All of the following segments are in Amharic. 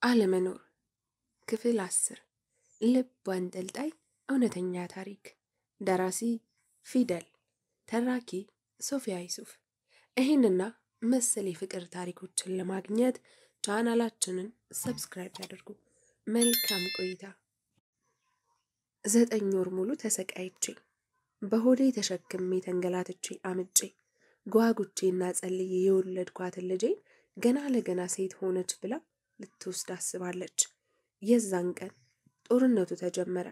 አለመኖር ክፍል 10 ልብ አንጠልጣይ እውነተኛ ታሪክ ደራሲ ፊደል ተራኪ ሶፊያ ይሱፍ። ይህንና መሰል የፍቅር ታሪኮችን ለማግኘት ቻናላችንን ሰብስክራይብ ያድርጉ። መልካም ቆይታ። 9 ወር ሙሉ ተሰቃይቼ በሆዴ ተሸክሜ ተንገላትቼ አምጬ ጓጉቼና ጸልዬ የወለድኳትን ልጄን ገና ለገና ሴት ሆነች ብላ ልትወስድ አስባለች። የዛን ቀን ጦርነቱ ተጀመረ።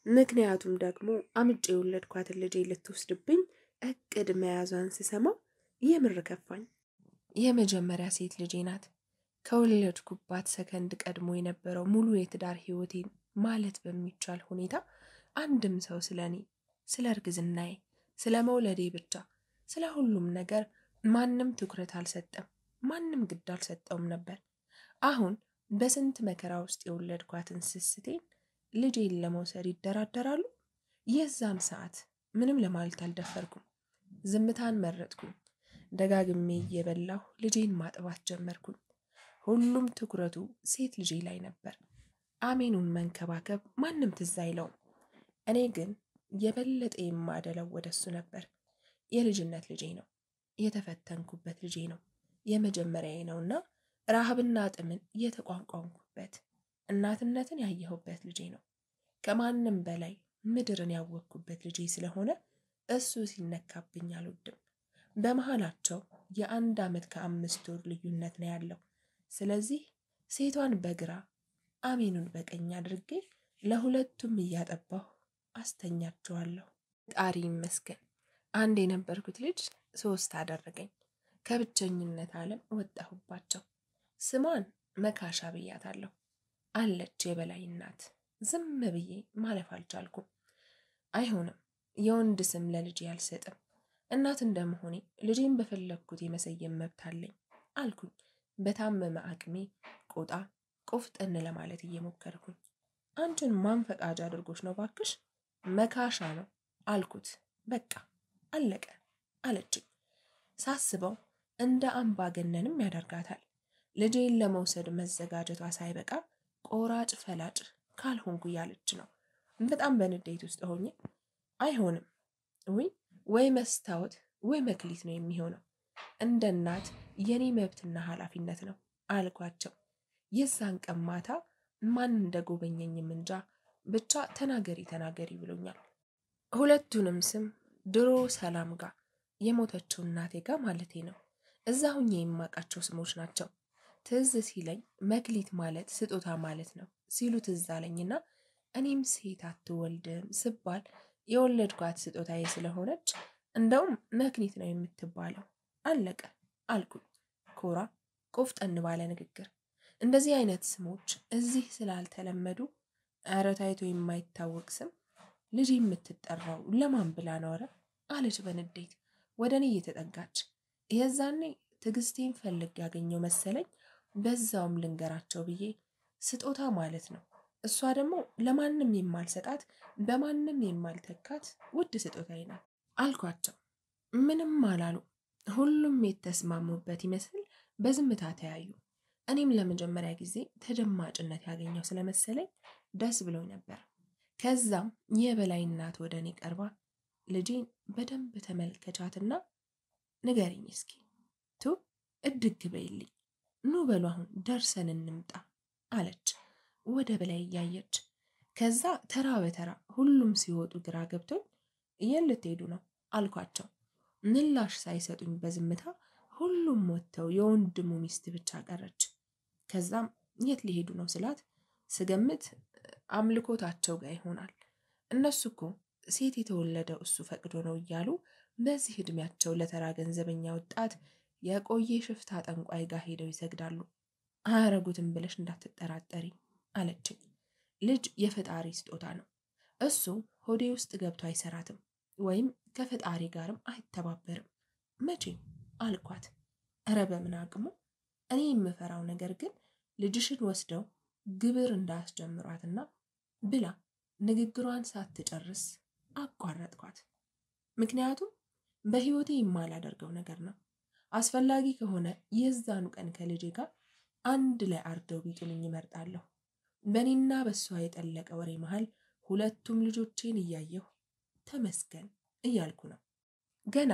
ምክንያቱም ደግሞ አምጬ የወለድኳትን ልጄ ልትወስድብኝ እቅድ መያዟን ስሰማ የምር ከፋኝ። የመጀመሪያ ሴት ልጄ ናት። ከወለድኩባት ሰከንድ ቀድሞ የነበረው ሙሉ የትዳር ህይወቴን ማለት በሚቻል ሁኔታ አንድም ሰው ስለኔ፣ ስለ እርግዝናዬ፣ ስለ መውለዴ ብቻ ስለ ሁሉም ነገር ማንም ትኩረት አልሰጠም፣ ማንም ግድ አልሰጠውም ነበር። አሁን በስንት መከራ ውስጥ የወለድኳትን ስስቴን ልጄን ለመውሰድ ይደራደራሉ። የዛን ሰዓት ምንም ለማለት አልደፈርኩም። ዝምታን መረጥኩኝ። ደጋግሜ እየበላሁ ልጄን ማጥባት ጀመርኩኝ። ሁሉም ትኩረቱ ሴት ልጄ ላይ ነበር። አሜኑን መንከባከብ ማንም ትዝ አይለውም። እኔ ግን የበለጠ የማደለው ወደሱ ነበር። የልጅነት ልጄ ነው። የተፈተንኩበት ልጄ ነው። የመጀመሪያዬ ነውና ረሃብና ጥምን የተቋቋምኩበት፣ እናትነትን ያየሁበት ልጄ ነው። ከማንም በላይ ምድርን ያወቅኩበት ልጄ ስለሆነ እሱ ሲነካብኝ አልወድም። በመሃላቸው የ1 ዓመት ከ5 ወር ልዩነት ነው ያለው። ስለዚህ ሴቷን በግራ አሜኑን በቀኝ አድርጌ ለሁለቱም እያጠባሁ አስተኛቸዋለሁ። ጣሪ ይመስገን። አንድ የነበርኩት ልጅ 3 አደረገኝ። ከብቸኝነት ዓለም ወጣሁባቸው። ስሟን መካሻ ብያታለሁ። አለች የበላይ እናት። ዝም ብዬ ማለፍ አልቻልኩም። አይሆንም፣ የወንድ ስም ለልጄ አልሰጥም። እናት እንደመሆኔ ልጄን በፈለግኩት የመሰየም መብት አለኝ አልኩኝ። በታመመ አቅሜ ቆጣ ቆፍጠን ለማለት እየሞከርኩኝ። አንቺን ማን ፈቃጅ አድርጎች ነው ባክሽ? መካሻ ነው አልኩት። በቃ አለቀ አለችኝ። ሳስበው እንደ አምባገነንም ያደርጋታል። ልጄን ለመውሰድ መዘጋጀቷ ሳይበቃ ቆራጭ ፈላጭ ካልሆንኩ እያለች ነው። በጣም በንዴት ውስጥ ሆኜ አይሆንም፣ ወይ መስታወት ወይ መክሊት ነው የሚሆነው። እንደ እናት የኔ መብትና ኃላፊነት ነው አልኳቸው። የዛን ቀን ማታ ማን እንደጎበኘኝም እንጃ፣ ብቻ ተናገሪ ብሎኛል። ሁለቱንም ስም ድሮ ሰላም ጋር የሞተችው እናቴ ጋር ማለቴ ነው እዛ ሁኜ የማውቃቸው ስሞች ናቸው። ትዝ ሲለኝ መክሊት ማለት ስጦታ ማለት ነው ሲሉ ትዝ አለኝና እኔም ሴት አትወልድም ስባል የወለድኳት ስጦታዬ ስለሆነች እንደውም መክሊት ነው የምትባለው። አለቀ አልኩኝ ኮራ ቆፍጠን ባለ ንግግር። እንደዚህ አይነት ስሞች እዚህ ስላልተለመዱ ኧረ ታይቶ የማይታወቅ ስም ልጅ የምትጠራው ለማን ብላ ኖረ አለች በንዴት ወደ እኔ እየተጠጋች። የዛኔ ትዕግስቴን ፈልግ ያገኘው መሰለኝ። በዛውም ልንገራቸው ብዬ ስጦታ ማለት ነው፣ እሷ ደግሞ ለማንም የማልሰጣት በማንም የማልተካት ውድ ስጦታዬ ናት አልኳቸው። ምንም አላሉ። ሁሉም የተስማሙበት ይመስል በዝምታ ተያዩ። እኔም ለመጀመሪያ ጊዜ ተደማጭነት ያገኘው ስለመሰለኝ ደስ ብሎ ነበር። ከዛም የበላይ እናት ወደ እኔ ቀርባ ልጄን በደንብ ተመልከቻትና ንገሪኝ እስኪ እድግ በይልኝ፣ ኑ በሉ አሁን ደርሰን እንምጣ አለች ወደ በላይ እያየች። ከዛ ተራ በተራ ሁሉም ሲወጡ ግራ ገብቶኝ የት ልትሄዱ ነው አልኳቸው። ምላሽ ሳይሰጡኝ በዝምታ ሁሉም ወጥተው የወንድሙ ሚስት ብቻ ቀረች። ከዛም የት ሊሄዱ ነው ስላት ስገምት አምልኮታቸው ጋር ይሆናል። እነሱ እኮ ሴት የተወለደው እሱ ፈቅዶ ነው እያሉ በዚህ እድሜያቸው ለተራ ገንዘበኛ ወጣት የቆየ ሽፍታ ጠንቋይ ጋር ሄደው ይሰግዳሉ። አያረጉትም ብለሽ እንዳትጠራጠሪ አለችኝ። ልጅ የፈጣሪ ስጦታ ነው። እሱ ሆዴ ውስጥ ገብቶ አይሰራትም ወይም ከፈጣሪ ጋርም አይተባበርም መቼም አልኳት። እረ በምን አቅሙ? እኔ የምፈራው ነገር ግን ልጅሽን ወስደው ግብር እንዳያስጀምሯትና ብላ ንግግሯን ሳትጨርስ አቋረጥኳት። ምክንያቱም በህይወቴ የማላደርገው ነገር ነው። አስፈላጊ ከሆነ የዛኑ ቀን ከልጄ ጋር አንድ ላይ አርደው ቢጥሉኝ እመርጣለሁ። በእኔና በሷ የጠለቀ ወሬ መሃል ሁለቱም ልጆቼን እያየሁ ተመስገን እያልኩ ነው። ገና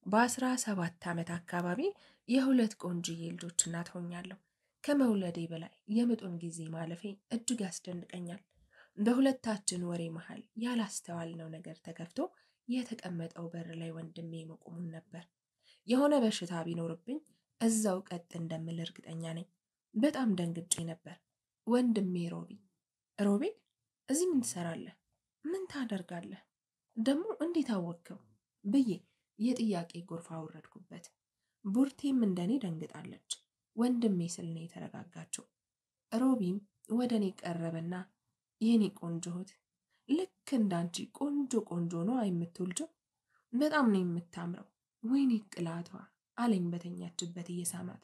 በ17 ዓመት አካባቢ የሁለት ቆንጅዬ ልጆች እናት ሆኛለሁ። ከመውለዴ በላይ የምጡን ጊዜ ማለፌ እጅግ ያስደንቀኛል። በሁለታችን ወሬ መሃል ያላስተዋልነው ነገር ተከፍቶ የተቀመጠው በር ላይ ወንድሜ መቆሙን ነበር። የሆነ በሽታ ቢኖርብኝ እዛው ቀጥ እንደምል እርግጠኛ ነኝ። በጣም ደንግጬ ነበር። ወንድሜ ሮቤል፣ እዚህ ምን ትሰራለህ? ምን ታደርጋለህ? ደግሞ እንዴት አወቅከው? ብዬ የጥያቄ ጎርፍ አወረድኩበት። ቡርቴም እንደኔ ደንግጣለች። ወንድሜ ስል ነው የተረጋጋችው። ሮቢም ወደ እኔ ቀረበና የኔ ቆንጆ እህት፣ ልክ እንዳንቺ ቆንጆ ቆንጆ ነው የምትወልጀው። በጣም ነው የምታምረው። ወይኔ ቅላቷ አለኝ በተኛችበት እየሳማት።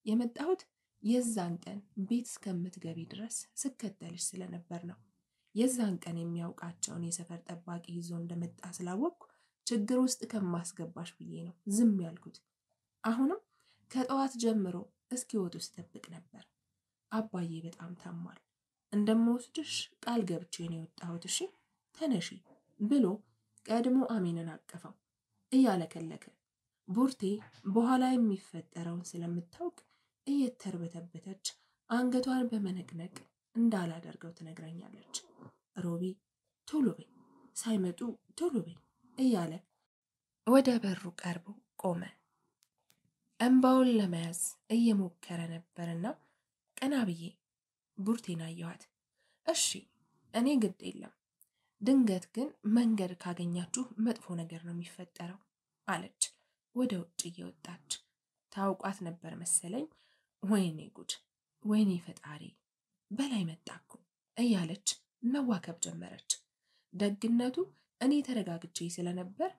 የመጣሁት የዛን ቀን ቤት እስከምትገቢ ድረስ ስከተልሽ ስለነበር ነው። የዛን ቀን የሚያውቃቸውን የሰፈር ጠባቂ ይዞ እንደመጣ ስላወቅኩ ችግር ውስጥ ከማስገባሽ ብዬ ነው ዝም ያልኩት። አሁንም ከጠዋት ጀምሮ እስኪወጡ ስጠብቅ ነበር። አባዬ በጣም ታሟል። እንደምወስድሽ ቃል ገብቼ ነው የወጣሁት። እሺ ተነሺ ብሎ ቀድሞ አሜንን አቀፈው እያለከለከ። ቡርቴ በኋላ የሚፈጠረውን ስለምታውቅ እየተርበተበተች አንገቷን በመነቅነቅ እንዳላደርገው ትነግረኛለች። ሮቢ ቶሎ በይ፣ ሳይመጡ ቶሎ በይ እያለ ወደ በሩ ቀርቦ ቆመ። እንባውን ለመያዝ እየሞከረ ነበርና ቀና ብዬ ቡርቴን አየኋት። እሺ እኔ ግድ የለም፣ ድንገት ግን መንገድ ካገኛችሁ መጥፎ ነገር ነው የሚፈጠረው አለች ወደ ውጭ እየወጣች። ታውቋት ነበር መሰለኝ። ወይኔ ጉድ፣ ወይኔ ፈጣሪ፣ በላይ መጣኩ እያለች መዋከብ ጀመረች። ደግነቱ እኔ ተረጋግቼ ስለነበር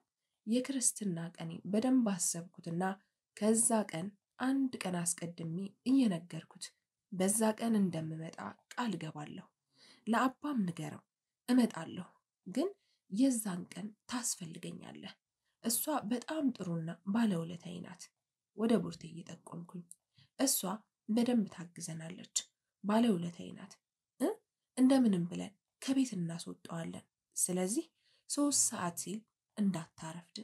የክርስትና ቀኔ በደንብ አሰብኩትና ከዛ ቀን አንድ ቀን አስቀድሜ እየነገርኩት በዛ ቀን እንደምመጣ ቃል ገባለሁ። ለአባም ንገረው እመጣለሁ፣ ግን የዛን ቀን ታስፈልገኛለህ። እሷ በጣም ጥሩና ባለውለታዬ ናት። ወደ ቡርቴ እየጠቆምኩኝ እሷ በደንብ ታግዘናለች፣ ባለውለታዬ ናት። እንደምንም ብለን ከቤት እናስወጣዋለን። ስለዚህ 3 ሰዓት ሲል እንዳታረፍድ።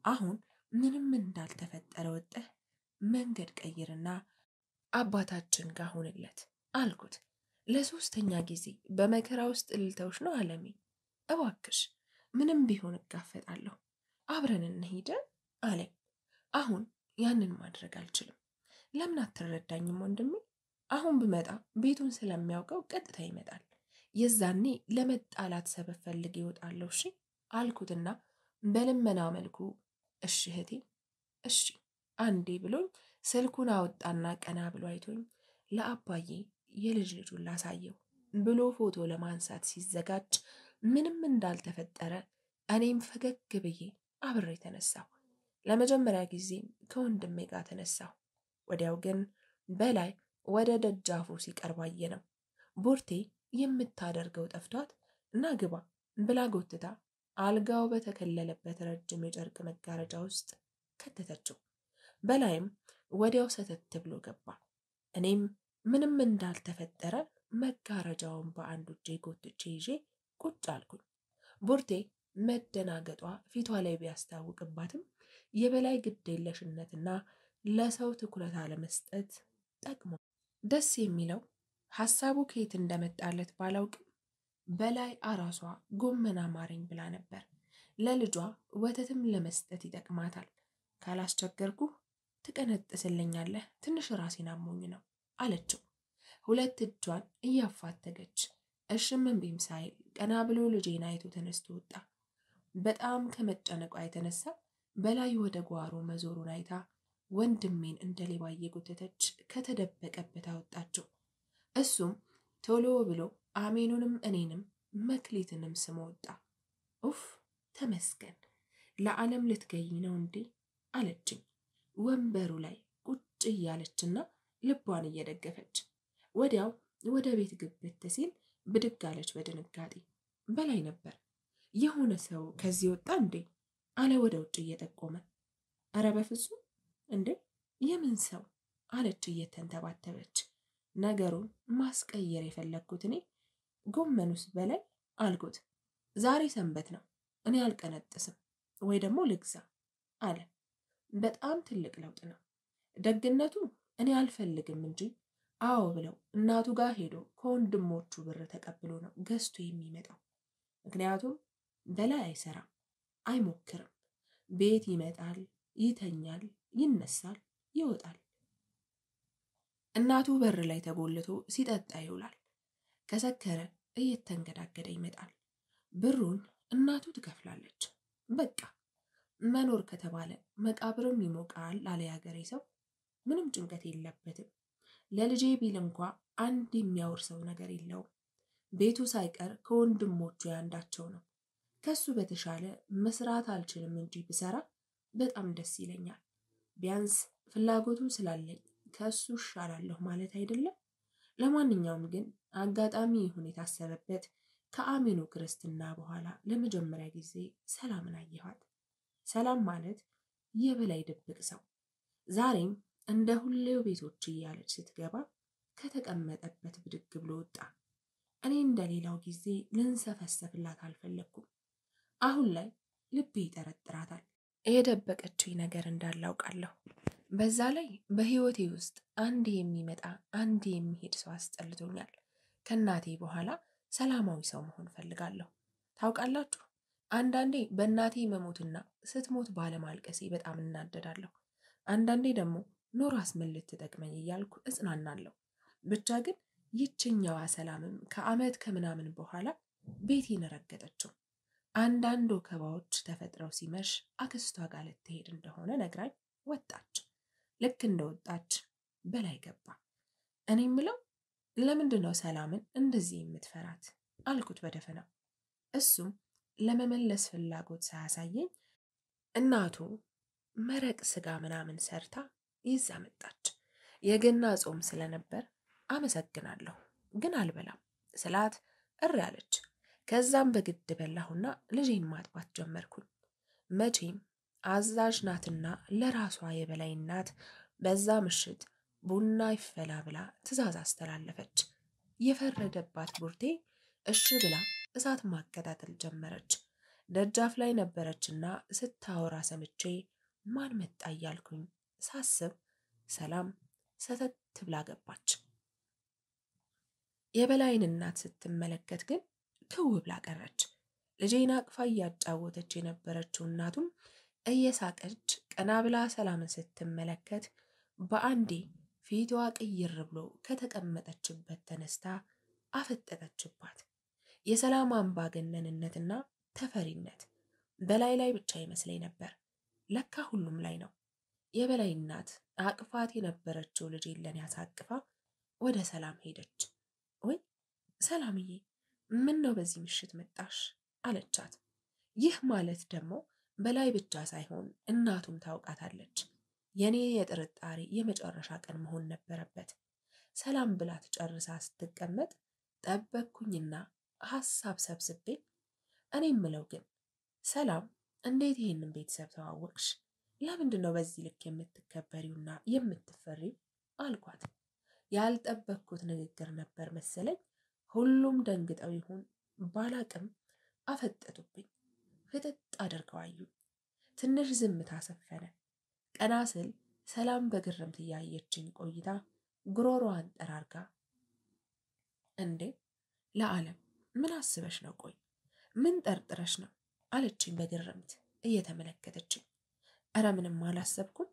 አሁን ምንም እንዳልተፈጠረ ወጥተህ መንገድ ቀይርና አባታችን ጋር ሁንለት አልኩት። ለ3ኛ ጊዜ በመከራ ውስጥ ልተውሽ ነው አለሜ። እባክሽ ምንም ቢሆን እጋፈጣለሁ፣ አብረን እንሂድ አለኝ። አሁን ያንን ማድረግ አልችልም። ለምን አትረዳኝም ወንድሜ? አሁን ብመጣ ቤቱን ስለሚያውቀው ቀጥታ ይመጣል። የዛኔ ለመጣላት ሰበብ ፈልግ ይወጣለሁ። እሺ አልኩትና በልመና መልኩ እሺ እህቴ እሺ አንዴ ብሎኝ ስልኩን አወጣና ቀና ብሎ አይቶኝ ለአባዬ የልጅ ልጁን ላሳየው ብሎ ፎቶ ለማንሳት ሲዘጋጅ ምንም እንዳልተፈጠረ እኔም ፈገግ ብዬ አብሬ ተነሳሁ። ለመጀመሪያ ጊዜ ከወንድሜ ጋር ተነሳሁ። ወዲያው ግን በላይ ወደ ደጃፉ ሲቀርብ አየነው። ቡርቴ የምታደርገው ጠፍቷት እና ግባ ብላ ጎትታ አልጋው በተከለለበት ረጅም የጨርቅ መጋረጃ ውስጥ ከተተችው። በላይም ወዲያው ሰተት ብሎ ገባ። እኔም ምንም እንዳልተፈጠረ መጋረጃውን በአንዱ እጄ ጎትቼ ይዤ ቁጭ አልኩኝ። ቡርቴ መደናገጧ ፊቷ ላይ ቢያስታውቅባትም የበላይ ግዴለሽነትና ለሰው ትኩረት አለመስጠት ጠቅሞ ደስ የሚለው ሐሳቡ ከየት እንደመጣለት ባላውቅም በላይ አራሷ ጎመን አማረኝ ብላ ነበር። ለልጇ ወተትም ለመስጠት ይጠቅማታል። ካላስቸገርኩ ትቀነጥስልኛለህ፣ ትንሽ ራሴን አሞኝ ነው አለችው። 2 እጇን እያፋተገች እሽም እምቢም ሳይል ቀና ብሎ ልጄን አይቶ ተነስቶ ወጣ። በጣም ከመጨነቋ የተነሳ በላይ ወደ ጓሮ መዞሩን አይታ ወንድሜን እንደ ሌባ እየጎተተች ከተደበቀበት አወጣችው። እሱም ቶሎ ብሎ አሜኑንም እኔንም መክሊትንም ስሞ ወጣ። ኡፍ ተመስገን፣ ለዓለም ልትገኝ ነው እንዴ አለችኝ ወንበሩ ላይ ቁጭ እያለችና ልቧን እየደገፈች። ወዲያው ወደ ቤት ግብት ሲል ብድግ አለች በድንጋጤ። በላይ ነበር። የሆነ ሰው ከዚህ ወጣ እንዴ አለ ወደ ውጭ እየጠቆመ። አረ በፍጹም እንዴ የምን ሰው አለች እየተንተባተበች። ነገሩን ማስቀየር የፈለግኩት እኔ ጎመኑስ በላይ አልኩት። ዛሬ ሰንበት ነው፣ እኔ አልቀነጥስም ወይ ደግሞ ልግዛ አለ። በጣም ትልቅ ለውጥ ነው። ደግነቱ እኔ አልፈልግም እንጂ አዎ ብለው እናቱ ጋር ሄዶ ከወንድሞቹ ብር ተቀብሎ ነው ገዝቶ የሚመጣው። ምክንያቱም በላይ አይሰራም፣ አይሞክርም። ቤት ይመጣል፣ ይተኛል፣ ይነሳል፣ ይወጣል። እናቱ በር ላይ ተጎልቶ ሲጠጣ ይውላል። ከሰከረ እየተንገዳገደ ይመጣል። ብሩን እናቱ ትከፍላለች። በቃ መኖር ከተባለ መቃብርም ይሞቃል አለ ያገሬ ሰው። ምንም ጭንቀት የለበትም። ለልጄ ቢል እንኳ አንድ የሚያወርሰው ነገር የለውም። ቤቱ ሳይቀር ከወንድሞቹ ያንዳቸው ነው። ከሱ በተሻለ መስራት አልችልም እንጂ ብሰራ በጣም ደስ ይለኛል። ቢያንስ ፍላጎቱ ስላለኝ ከሱ እሻላለሁ ማለት አይደለም። ለማንኛውም ግን አጋጣሚ ይሁን የታሰበበት ከአሚኑ ክርስትና በኋላ ለመጀመሪያ ጊዜ ሰላምን አየኋት። ሰላም ማለት የበላይ ድብቅ ሰው። ዛሬም እንደ ሁሌው ቤቶች እያለች ስትገባ ከተቀመጠበት ብድግ ብሎ ወጣ። እኔ እንደሌላው ጊዜ ልንሰፈሰፍላት አልፈለግኩም። አሁን ላይ ልቤ ይጠረጥራታል። የደበቀችኝ ነገር እንዳላውቃለሁ። በዛ ላይ በህይወቴ ውስጥ አንድ የሚመጣ አንድ የሚሄድ ሰው አስጠልቶኛል። ከእናቴ በኋላ ሰላማዊ ሰው መሆን ፈልጋለሁ። ታውቃላችሁ፣ አንዳንዴ በእናቴ መሞትና ስትሞት ባለማልቀሴ በጣም እናደዳለሁ። አንዳንዴ ደግሞ ኖራስ ምን ልትጠቅመኝ እያልኩ እጽናናለሁ። ብቻ ግን ይችኛዋ ሰላምም ከዓመት ከምናምን በኋላ ቤቴን ረገጠችው። አንዳንድ ወከባዎች ተፈጥረው ሲመሽ አክስቷ ጋር ልትሄድ እንደሆነ ነግራኝ ወጣች። ልክ እንደወጣች በላይ ገባ። እኔ ምለው ለምንድነው ሰላምን እንደዚህ የምትፈራት አልኩት በደፈናው። እሱም ለመመለስ ፍላጎት ሳያሳየኝ እናቱ መረቅ ስጋ ምናምን ሰርታ ይዛ መጣች። የገና ጾም ስለነበር አመሰግናለሁ ግን አልበላም ስላት እሪ አለች። ከዛም በግድ በላሁና ልጄን ማጥባት ጀመርኩኝ። መቼም አዛዥ ናትና ለራሷ የበላይ እናት በዛ ምሽት ቡና ይፈላ ብላ ትዕዛዝ አስተላለፈች። የፈረደባት ቡርቴ እሺ ብላ እሳት ማቀጣጠል ጀመረች። ደጃፍ ላይ ነበረችና ስታወራ ሰምቼ ማን መጣ እያልኩኝ ሳስብ ሰላም ሰተት ብላ ገባች። የበላይን እናት ስትመለከት ግን ክው ብላ ቀረች። ልጄን አቅፋ እያጫወተች የነበረችው እናቱም እየሳቀች ቀና ብላ ሰላምን ስትመለከት በአንዴ ፊቷ ቅይር ብሎ ከተቀመጠችበት ተነስታ አፈጠጠችባት። የሰላም አምባገነንነትና ተፈሪነት በላይ ላይ ብቻ ይመስለኝ ነበር። ለካ ሁሉም ላይ ነው። የበላይ እናት አቅፋት የነበረችው ልጅ ለኔ አሳቅፋ ወደ ሰላም ሄደች። ወይ ሰላምዬ፣ ምን ነው በዚህ ምሽት መጣሽ አለቻት። ይህ ማለት ደግሞ በላይ ብቻ ሳይሆን እናቱም ታውቃታለች። የኔ የጥርጣሬ የመጨረሻ ቀን መሆን ነበረበት። ሰላም ብላ ትጨርሳ ስትቀመጥ ጠበቅኩኝና ሐሳብ ሰብስቤ እኔ ምለው ግን ሰላም እንዴት ይሄንን ቤተሰብ ተዋወቅሽ? ለምንድነው በዚህ ልክ የምትከበሪውና የምትፈሪው አልኳት። ያልጠበቅኩት ንግግር ነበር መሰለኝ። ሁሉም ደንግጠው ይሁን ባላቅም አፈጠጡብኝ። ፍጥጥ አድርገው አዩኝ። ትንሽ ዝምታ ሰፈነ። ቀና ስል ሰላም በግርምት እያየችኝ ቆይታ ጉሮሮዋን ጠራርጋ እንዴ ለዓለም ምን አስበሽ ነው? ቆይ ምን ጠርጥረሽ ነው አለችኝ በግርምት እየተመለከተችኝ። እረ ምንም አላሰብኩም።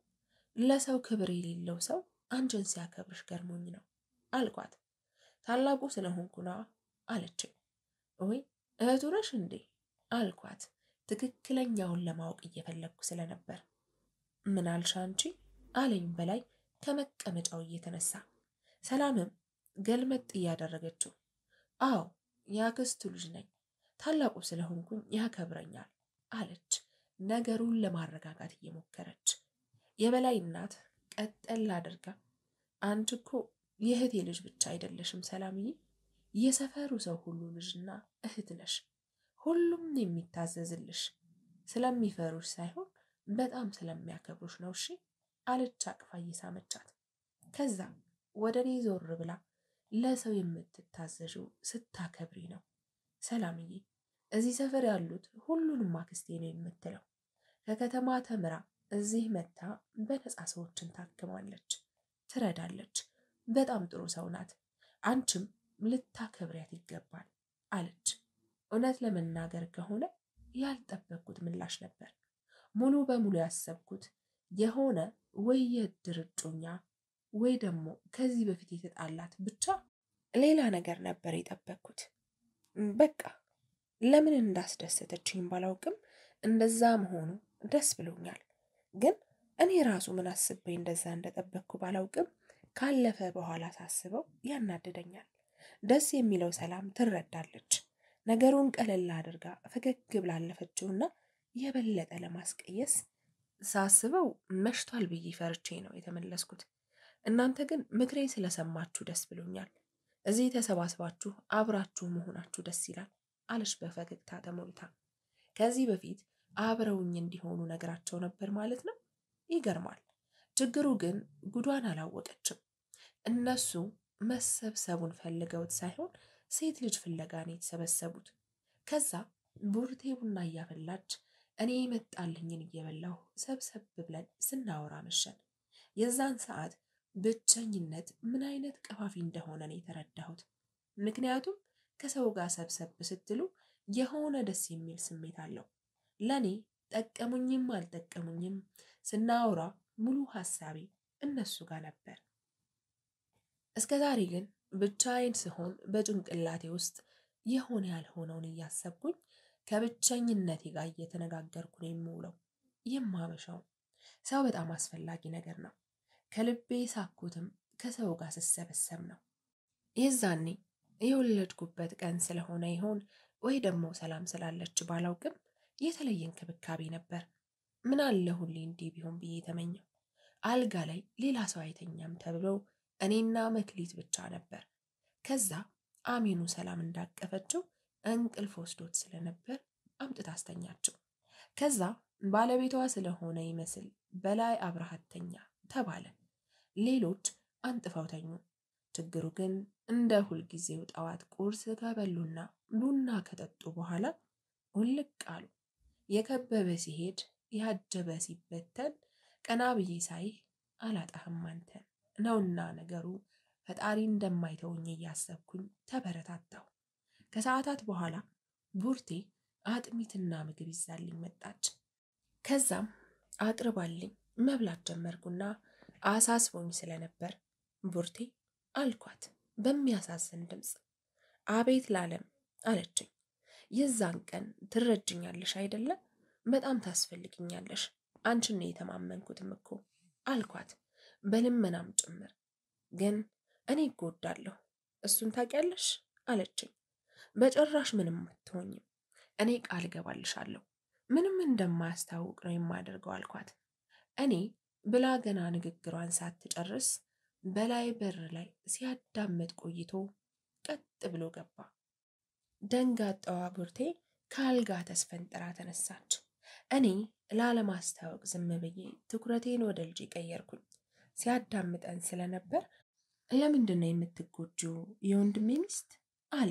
ለሰው ክብር የሌለው ሰው አንቺን ሲያከብርሽ ገርሞኝ ነው አልኳት። ታላቁ ስለሆንኩ ነው አለችኝ። ወይ እህቱ ነሽ እንዴ አልኳት፣ ትክክለኛውን ለማወቅ እየፈለግኩ ስለነበር። ምን አልሽ አንቺ አለኝ በላይ ከመቀመጫው እየተነሳ። ሰላምም ገልመጥ እያደረገችው አዎ ያክስቱ ልጅ ነኝ፣ ታላቁ ስለሆንኩኝ ያከብረኛል አለች ነገሩን ለማረጋጋት እየሞከረች። የበላይ እናት ቀጠል አድርጋ አንቺ እኮ የእህቴ ልጅ ብቻ አይደለሽም ሰላምዬ፣ የሰፈሩ ሰው ሁሉ ልጅና እህት ነሽ። ሁሉም የሚታዘዝልሽ ስለሚፈሩሽ ሳይሆን በጣም ስለሚያከብሩሽ ነው እሺ አለች አቅፋ እየሳመቻት። ከዛ ወደ እኔ ዞር ብላ ለሰው የምትታዘዥው ስታከብሪ ነው። ሰላምዬ እዚህ ሰፈር ያሉት ሁሉንም አክስቴ ነው የምትለው። ከከተማ ተምራ እዚህ መታ በነፃ ሰዎችን ታክማለች፣ ትረዳለች። በጣም ጥሩ ሰው ናት። አንቺም ልታከብሪያት ይገባል አለች። እውነት ለመናገር ከሆነ ያልጠበቅኩት ምላሽ ነበር። ሙሉ በሙሉ ያሰብኩት የሆነ ወይ የእድር እጮኛ ወይ ደግሞ ከዚህ በፊት የተጣላት ብቻ ሌላ ነገር ነበር የጠበቅኩት። በቃ ለምን እንዳስደሰተችኝ ባላውቅም እንደዛ መሆኑ ደስ ብሎኛል። ግን እኔ ራሱ ምን አስቤ እንደዛ እንደጠበቅኩ ባላውቅም ካለፈ በኋላ ሳስበው ያናድደኛል። ደስ የሚለው ሰላም ትረዳለች። ነገሩን ቀለል አድርጋ ፈገግ ብላለፈችውና የበለጠ ለማስቀየስ ሳስበው መሽቷል ብዬ ፈርቼ ነው የተመለስኩት። እናንተ ግን ምክሬ ስለሰማችሁ ደስ ብሎኛል። እዚህ ተሰባስባችሁ አብራችሁ መሆናችሁ ደስ ይላል አለች በፈገግታ ተሞልታ። ከዚህ በፊት አብረውኝ እንዲሆኑ ነገራቸው ነበር ማለት ነው። ይገርማል። ችግሩ ግን ጉዷን አላወቀችም። እነሱ መሰብሰቡን ፈልገውት ሳይሆን ሴት ልጅ ፍለጋ ነው የተሰበሰቡት። ከዛ ቡርቴ ቡና እያፈላች እኔ መጣልኝን እየበላሁ ሰብሰብ ብለን ስናወራ መሸን። የዛን ሰዓት ብቸኝነት ምን አይነት ቀፋፊ እንደሆነ ነው የተረዳሁት። ምክንያቱም ከሰው ጋር ሰብሰብ ስትሉ የሆነ ደስ የሚል ስሜት አለው። ለኔ ጠቀሙኝም አልጠቀሙኝም ስናወራ ሙሉ ሐሳቤ እነሱ ጋር ነበር። እስከ ዛሬ ግን ብቻዬን ስሆን በጭንቅላቴ ውስጥ የሆነ ያልሆነውን እያሰብኩኝ ከብቸኝነቴ ጋር እየተነጋገርኩ ነው የምውለው የማመሻው። ሰው በጣም አስፈላጊ ነገር ነው። ከልቤ ሳኩትም ከሰው ጋር ስሰበሰብ ነው። የዛኔ የወለድኩበት ቀን ስለሆነ ይሆን ወይ ደግሞ ሰላም ስላለች ባላውቅም የተለየ እንክብካቤ ነበር። ምን አለ ሁሌ እንዲህ ቢሆን ብዬ ተመኘው። አልጋ ላይ ሌላ ሰው አይተኛም ተብሎ እኔና መክሊት ብቻ ነበር። ከዛ አሜኑ ሰላም እንዳቀፈችው እንቅልፍ ወስዶት ስለነበር አምጥታ አስተኛችው። ከዛ ባለቤቷ ስለሆነ ይመስል በላይ አብረሃት ተኛ ተባለ። ሌሎች አንጥፈው ተኙ። ችግሩ ግን እንደ ሁልጊዜው ጠዋት ቁርስ ከበሉና ቡና ከጠጡ በኋላ ውልቅ አሉ። የከበበ ሲሄድ ያጀበ ሲበተን ቀና ብዬ ሳይህ አላጣህም አንተን ነውና ነገሩ። ፈጣሪ እንደማይተውኝ እያሰብኩኝ ተበረታታሁ። ከሰዓታት በኋላ ቡርቴ አጥሚትና ምግብ ይዛልኝ መጣች። ከዛም አቅርባልኝ መብላት ጀመርኩና አሳስቦኝ ስለነበር ቡርቴ አልኳት በሚያሳዝን ድምፅ። አቤት ላለም አለችኝ። የዛን ቀን ትረጅኛለሽ አይደለ? በጣም ታስፈልግኛለሽ። አንቺን ነው የተማመንኩትም እኮ አልኳት በልመናም ጭምር። ግን እኔ እጎዳለሁ እሱን ታውቂያለሽ አለችኝ። በጭራሽ ምንም አትሆኝም፣ እኔ ቃል እገባልሻለሁ ምንም እንደማያስታውቅ ነው የማደርገው አልኳት። እኔ ብላ ገና ንግግሯን ሳትጨርስ በላይ በር ላይ ሲያዳምጥ ቆይቶ ቀጥ ብሎ ገባ። ደንጋጣዋ ቡርቴ ከአልጋ ተስፈንጥራ ተነሳች። እኔ ላለማስታወቅ ዝም ብዬ ትኩረቴን ወደ ልጅ ቀየርኩኝ። ሲያዳምጠን ስለነበር ለምንድን ነው የምትጎጂው የወንድሜ ሚስት አለ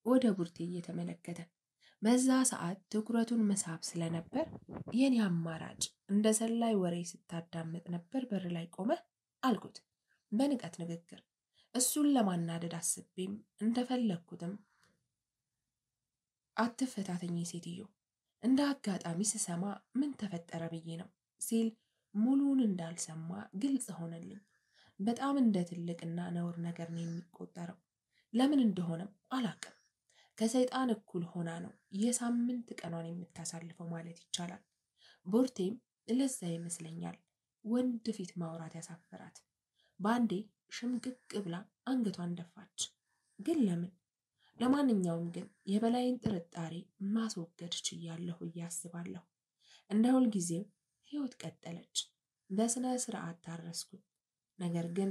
ወደ ቡርቴ እየተመለከተ። በዛ ሰዓት ትኩረቱን መሳብ ስለነበር የኔ አማራጭ እንደ ሰላይ ወሬ ስታዳምጥ ነበር በር ላይ ቆመህ አልኩት በንቀት ንግግር። እሱን ለማናደድ አስቤም እንደፈለግኩትም አትፈታተኝ ሴትዮ፣ እንደ አጋጣሚ ስሰማ ምን ተፈጠረ ብዬ ነው ሲል ሙሉን እንዳልሰማ ግልጽ ሆነልኝ። በጣም እንደ ትልቅና ነውር ነገር ነው የሚቆጠረው። ለምን እንደሆነም አላቅም። ከሰይጣን እኩል ሆና ነው የሳምንት ቀኗን የምታሳልፈው ማለት ይቻላል። ቡርቴም ለዛ ይመስለኛል ወንድ ፊት ማውራት ያሳፈራት። ባንዴ ሽምቅቅ ብላ አንገቷን ደፋች። ግን ለምን? ለማንኛውም ግን የበላይን ጥርጣሬ ማስወገድ ችያለሁ እያስባለሁ። እንደ ሁልጊዜው ህይወት ቀጠለች። በስነ ስርዓት ታረስኩኝ። ነገር ግን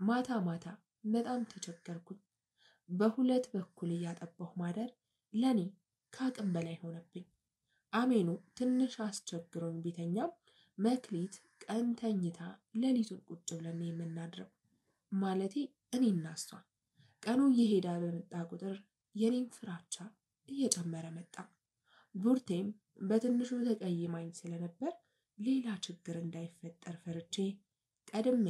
ማታ ማታ በጣም ተቸገርኩኝ። በሁለት በኩል እያጠባሁ ማደር ለኔ ከአቅም በላይ ሆነብኝ። አሜኑ ትንሽ አስቸግሮኝ ቢተኛም መክሊት ቀን ተኝታ ሌሊቱን ቁጭ ብለን የምናድረው ማለቴ እኔና እሷ። ቀኑ እየሄደ በመጣ ቁጥር የኔም ፍራቻ እየጨመረ መጣ። ቡርቴም በትንሹ ተቀይማኝ ስለነበር ሌላ ችግር እንዳይፈጠር ፈርቼ ቀድሜ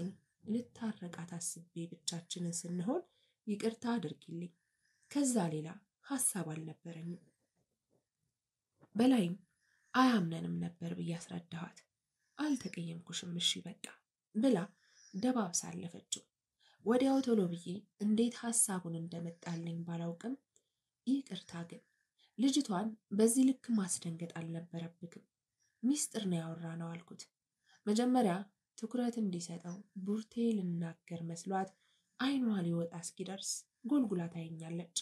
ልታረቃት አስቤ ብቻችንን ስንሆን ይቅርታ አድርጊልኝ፣ ከዛ ሌላ ሐሳብ አልነበረኝም። በላይም አያምነንም ነበር ብዬ አስረዳኋት። አልተቀየምኩሽም እሺ በቃ ብላ ደባብሳ አለፈችው። ወዲያው ቶሎ ብዬ እንዴት ሐሳቡን እንደመጣልኝ ባላውቅም ይቅርታ ግን ልጅቷን በዚህ ልክ ማስደንገጥ አልነበረብክም፣ ሚስጥር ነው ያወራነው አልኩት። መጀመሪያ ትኩረት እንዲሰጠው ቡርቴ ልናገር መስሏት አይኗ ሊወጣ እስኪደርስ ጎልጉላ ታየኛለች።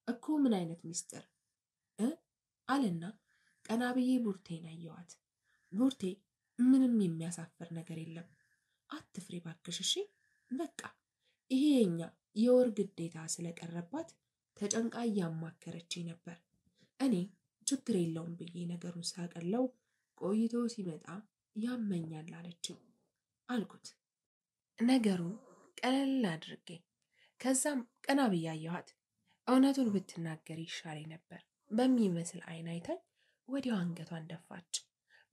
እኮ ምን አይነት ሚስጥር አለና ቀና ብዬ ቡርቴን አየዋት። ቡርቴ ምንም የሚያሳፍር ነገር የለም፣ አትፍሪ ባክሽ እሺ፣ በቃ ይሄ የኛ የወር ግዴታ ስለቀረባት ተጨንቃ እያማከረችኝ ነበር። እኔ ችግር የለውም ብዬ ነገሩን ሳቀለው ቆይቶ ሲመጣ ያመኛል አለችኝ አልኩት ነገሩን ቀለል አድርጌ። ከዛም ቀና ብዬ አየኋት። እውነቱን ብትናገር ይሻለኝ ነበር በሚመስል አይን አይታኝ ወዲያው አንገቷን ደፋች።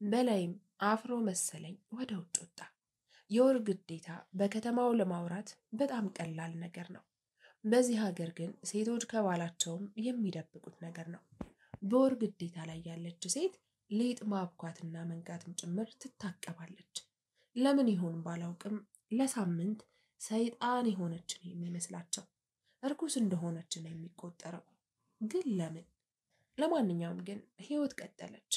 በላይም አፍሮ መሰለኝ ወደ ውጭ ወጣ። የወር ግዴታ በከተማው ለማውራት በጣም ቀላል ነገር ነው። በዚህ ሀገር ግን ሴቶች ከባላቸውም የሚደብቁት ነገር ነው። በወር ግዴታ ላይ ያለች ሴት ሌጥ ማብኳትና መንጋትም ጭምር ትታቀባለች። ለምን ይሆን ባላውቅም ለሳምንት ሰይጣን የሆነች ነው የሚመስላቸው፣ እርኩስ እንደሆነች ነው የሚቆጠረው። ግን ለምን? ለማንኛውም ግን ህይወት ቀጠለች።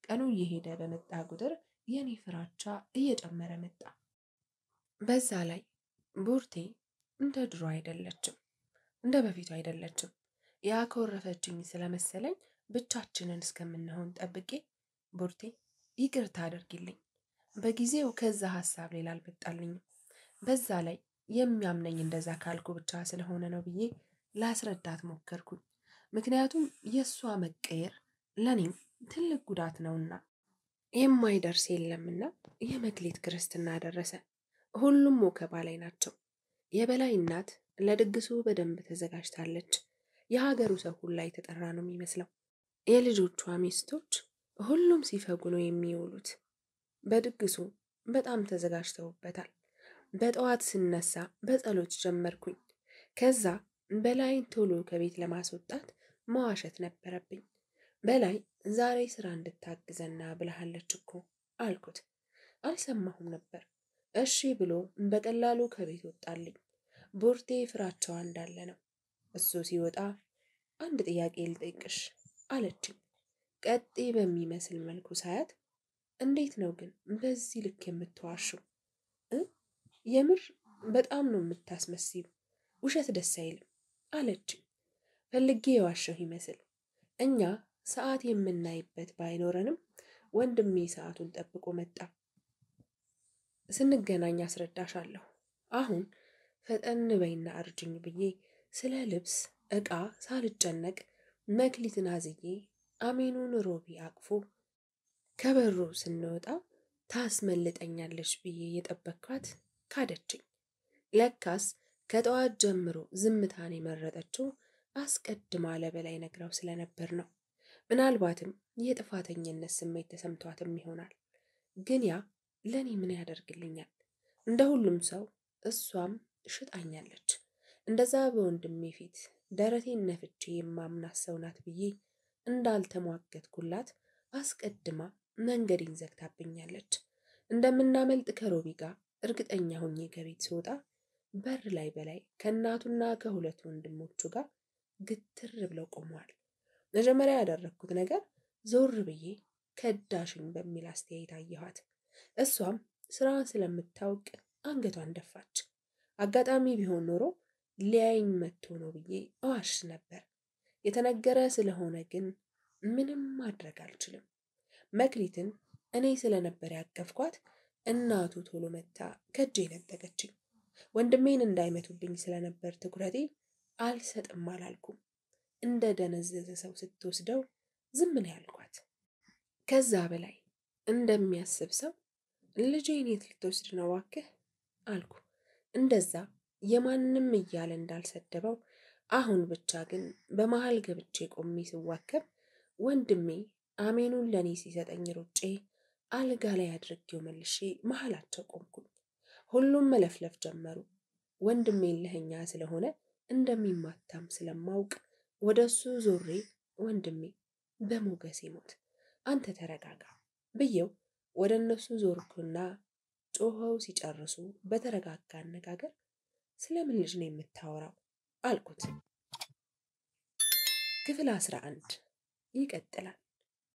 ቀኑ እየሄደ በመጣ ቁጥር የኔ ፍራቻ እየጨመረ መጣ። በዛ ላይ ቡርቴ እንደ ድሮ አይደለችም፣ እንደ በፊቱ አይደለችም። ያኮረፈችኝ ስለመሰለኝ ብቻችንን እስከምንሆን ጠብቄ ቡርቴ ይቅርታ አድርጊልኝ፣ በጊዜው ከዛ ሐሳብ ሌላ አልመጣልኝም። በዛ ላይ የሚያምነኝ እንደዛ ካልኩ ብቻ ስለሆነ ነው ብዬ ላስረዳት ሞከርኩኝ። ምክንያቱም የእሷ መቀየር ለኔም ትልቅ ጉዳት ነውና የማይደርስ የለምና። የመክሊት ክርስትና ደረሰ። ሁሉም ወከባ ላይ ናቸው። የበላይ እናት ለድግሱ በደንብ ተዘጋጅታለች። የሀገሩ ሰው ሁላ የተጠራ ነው የሚመስለው። የልጆቿ ሚስቶች ሁሉም ሲፈጉ ነው የሚውሉት። በድግሱ በጣም ተዘጋጅተውበታል። በጠዋት ስነሳ በጸሎት ጀመርኩኝ። ከዛ በላይን ቶሎ ከቤት ለማስወጣት መዋሸት ነበረብኝ። በላይ ዛሬ ስራ እንድታግዘና ብለሃለች እኮ አልኩት። አልሰማሁም ነበር። እሺ ብሎ በቀላሉ ከቤት ወጣልኝ። ቡርቴ ፍራቻዋ እንዳለ ነው። እሱ ሲወጣ አንድ ጥያቄ ልጠይቅሽ አለችኝ። ቀጤ በሚመስል መልኩ ሳያት እንዴት ነው ግን በዚህ ልክ የምትዋሽው? የምር በጣም ነው የምታስመስይው። ውሸት ደስ አይልም አለችኝ። ፈልጌ የዋሸሁ ይመስል እኛ ሰዓት የምናይበት ባይኖረንም ወንድሜ ሰዓቱን ጠብቆ መጣ። ስንገናኝ አስረዳሻለሁ። አሁን ፈጠን በይና እርጅኝ ብዬ ስለ ልብስ ዕቃ ሳልጨነቅ መክሊትን አዝዬ አሜኑን ሮቢ አቅፎ ከበሩ ስንወጣ ታስመልጠኛለች ብዬ የጠበቅኳት ካደችኝ። ለካስ ከጠዋት ጀምሮ ዝምታን የመረጠችው አስቀድማ ለበላይ ነግራው ስለነበር ነው። ምናልባትም የጥፋተኝነት ስሜት ተሰምቷትም ይሆናል። ግን ያ ለኔ ምን ያደርግልኛል? እንደ ሁሉም ሰው እሷም ሽጣኛለች። እንደዛ በወንድሜ ፊት ደረቴን ነፍቼ የማምናት ሰው ናት ብዬ እንዳልተሟገትኩላት አስቀድማ መንገዴን ዘግታብኛለች። እንደምናመልጥ ከሮቢ ጋር እርግጠኛ ሆኜ ከቤት ስወጣ በር ላይ በላይ ከእናቱና ከሁለት ወንድሞቹ ጋር ግትር ብለው ቆመዋል። መጀመሪያ ያደረግኩት ነገር ዞር ብዬ ከዳሽኝ በሚል አስተያየት አየኋት። እሷም ስራዋን ስለምታውቅ አንገቷን ደፋች። አጋጣሚ ቢሆን ኖሮ ሊያይኝ መጥቶ ነው ብዬ እዋሽ ነበር። የተነገረ ስለሆነ ግን ምንም ማድረግ አልችልም። መክሊትን እኔ ስለነበር ያቀፍኳት እናቱ ቶሎ መታ ከእጄ ነጠቀችኝ። ወንድሜን እንዳይመቱብኝ ስለነበር ትኩረቴ አልሰጥም አላልኩም። እንደ ደነዘዘ ሰው ስትወስደው ዝም ነው ያልኳት። ከዛ በላይ እንደሚያስብ ሰው ልጄን የት ልትወስድ ነው እባክህ አልኩ። እንደዛ የማንም እያለ እንዳልሰደበው አሁን ብቻ ግን በመሃል ገብቼ ቆሜ ስዋከብ ወንድሜ አሜኑን ለኔ ሲሰጠኝ ሮጬ አልጋ ላይ አድርጌው መልሼ መሃላቸው ቆምኩኝ። ሁሉም መለፍለፍ ጀመሩ። ወንድሜ ለህኛ ስለሆነ እንደሚማታም ስለማውቅ ወደሱ ዞሬ ወንድሜ በሞገሴ ሞት አንተ ተረጋጋ ብየው ወደ እነሱ ዞርኩና ጮኸው ሲጨርሱ በተረጋጋ አነጋገር ስለምን ልጅ ነው የምታወራው አልኩት። ክፍል 11 ይቀጥላል።